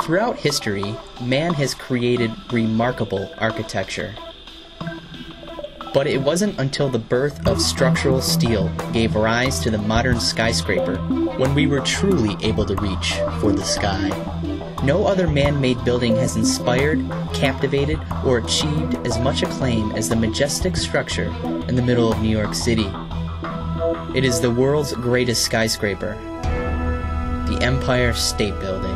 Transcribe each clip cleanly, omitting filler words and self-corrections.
Throughout history, man has created remarkable architecture. But it wasn't until the birth of structural steel gave rise to the modern skyscraper when we were truly able to reach for the sky. No other man-made building has inspired, captivated, or achieved as much acclaim as the majestic structure in the middle of New York City. It is the world's greatest skyscraper, the Empire State Building.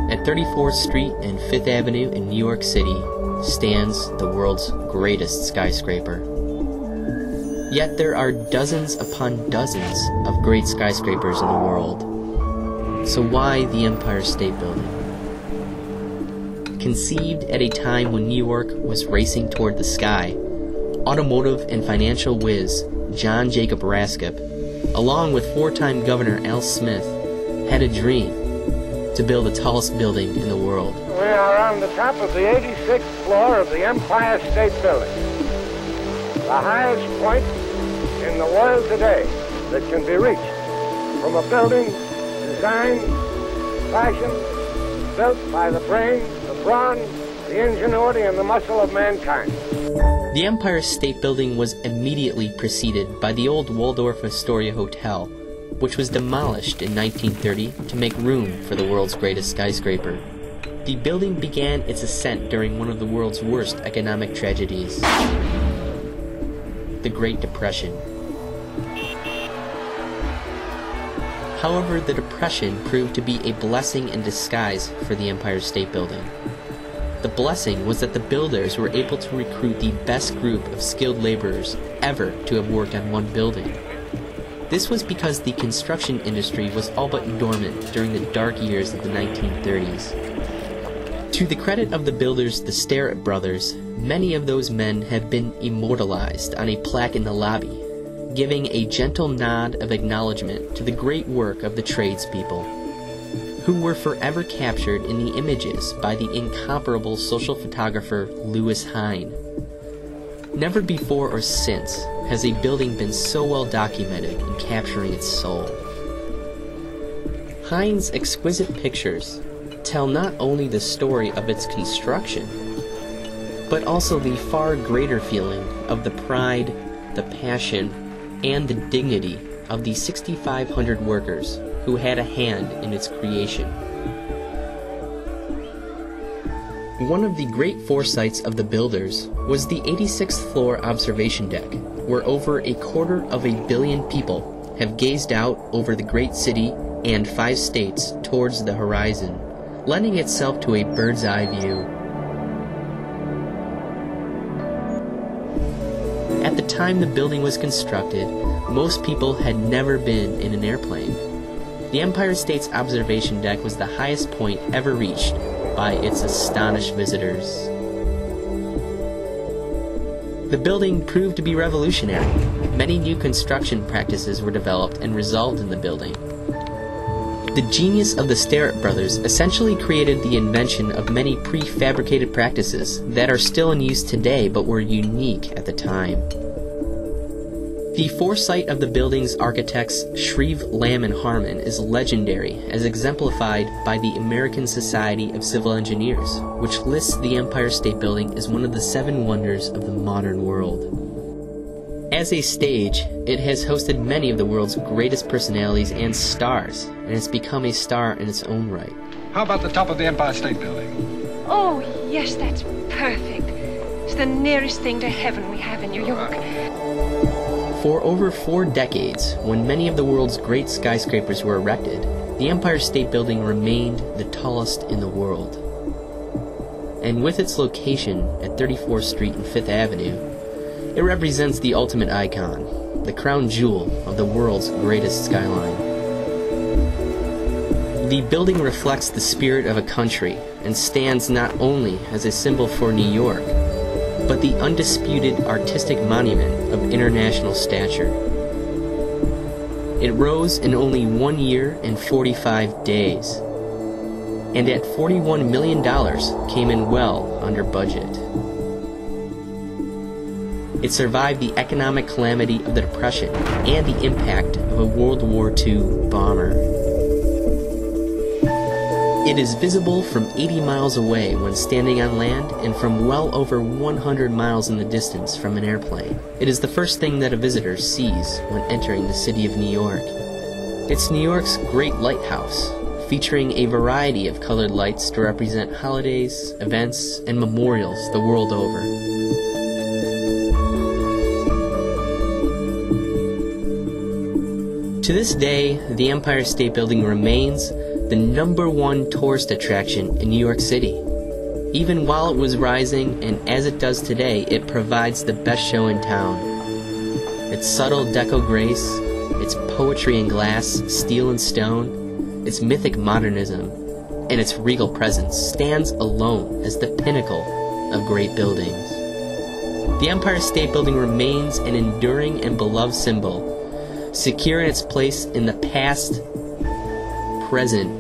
At 34th Street and 5th Avenue in New York City stands the world's greatest skyscraper. Yet there are dozens upon dozens of great skyscrapers in the world. So why the Empire State Building? Conceived at a time when New York was racing toward the sky, automotive and financial whiz John Jacob Rascop, along with four-time Governor Al Smith, had a dream to build the tallest building in the world. We are on the top of the 86th floor of the Empire State Building, the highest point in the world today that can be reached from a building designed, fashioned, built by the brain, the brawn, the ingenuity, and the muscle of mankind. The Empire State Building was immediately preceded by the old Waldorf Astoria Hotel, which was demolished in 1930 to make room for the world's greatest skyscraper. The building began its ascent during one of the world's worst economic tragedies, the Great Depression. However, the Depression proved to be a blessing in disguise for the Empire State Building. The blessing was that the builders were able to recruit the best group of skilled laborers ever to have worked on one building. This was because the construction industry was all but dormant during the dark years of the 1930s. To the credit of the builders, the Starrett brothers, many of those men have been immortalized on a plaque in the lobby, giving a gentle nod of acknowledgement to the great work of the tradespeople, who were forever captured in the images by the incomparable social photographer Louis Hine. Never before or since has a building been so well documented in capturing its soul. Hine's exquisite pictures tell not only the story of its construction, but also the far greater feeling of the pride, the passion, and the dignity of the 6,500 workers who had a hand in its creation. One of the great foresights of the builders was the 86th floor observation deck, where over 250 million people have gazed out over the great city and 5 states towards the horizon, lending itself to a bird's eye view. At the time the building was constructed, most people had never been in an airplane. The Empire State's observation deck was the highest point ever reached by its astonished visitors. The building proved to be revolutionary. Many new construction practices were developed and resolved in the building. The genius of the Starrett brothers essentially created the invention of many prefabricated practices that are still in use today but were unique at the time. The foresight of the building's architects Shreve, Lamb, and Harmon is legendary, as exemplified by the American Society of Civil Engineers, which lists the Empire State Building as one of the 7 wonders of the modern world. As a stage, it has hosted many of the world's greatest personalities and stars, and has become a star in its own right. How about the top of the Empire State Building? Oh, yes, that's perfect. It's the nearest thing to heaven we have in New York. For over 4 decades, when many of the world's great skyscrapers were erected, the Empire State Building remained the tallest in the world. And with its location at 34th Street and 5th Avenue, it represents the ultimate icon, the crown jewel of the world's greatest skyline. The building reflects the spirit of a country and stands not only as a symbol for New York, but the undisputed artistic monument of international stature. It rose in only 1 year and 45 days, and at $41 million came in well under budget. It survived the economic calamity of the Depression and the impact of a World War II bomber. It is visible from 80 miles away when standing on land and from well over 100 miles in the distance from an airplane. It is the first thing that a visitor sees when entering the city of New York. It's New York's Great Lighthouse, featuring a variety of colored lights to represent holidays, events, and memorials the world over. To this day, the Empire State Building remains the #1 tourist attraction in New York City. Even while it was rising, and as it does today, it provides the best show in town. Its subtle deco grace, its poetry in glass, steel and stone, its mythic modernism, and its regal presence stands alone as the pinnacle of great buildings. The Empire State Building remains an enduring and beloved symbol, secure in its place in the past, present,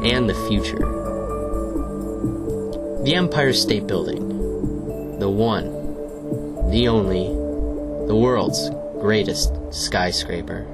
and the future. The Empire State Building, the one, the only, the world's greatest skyscraper.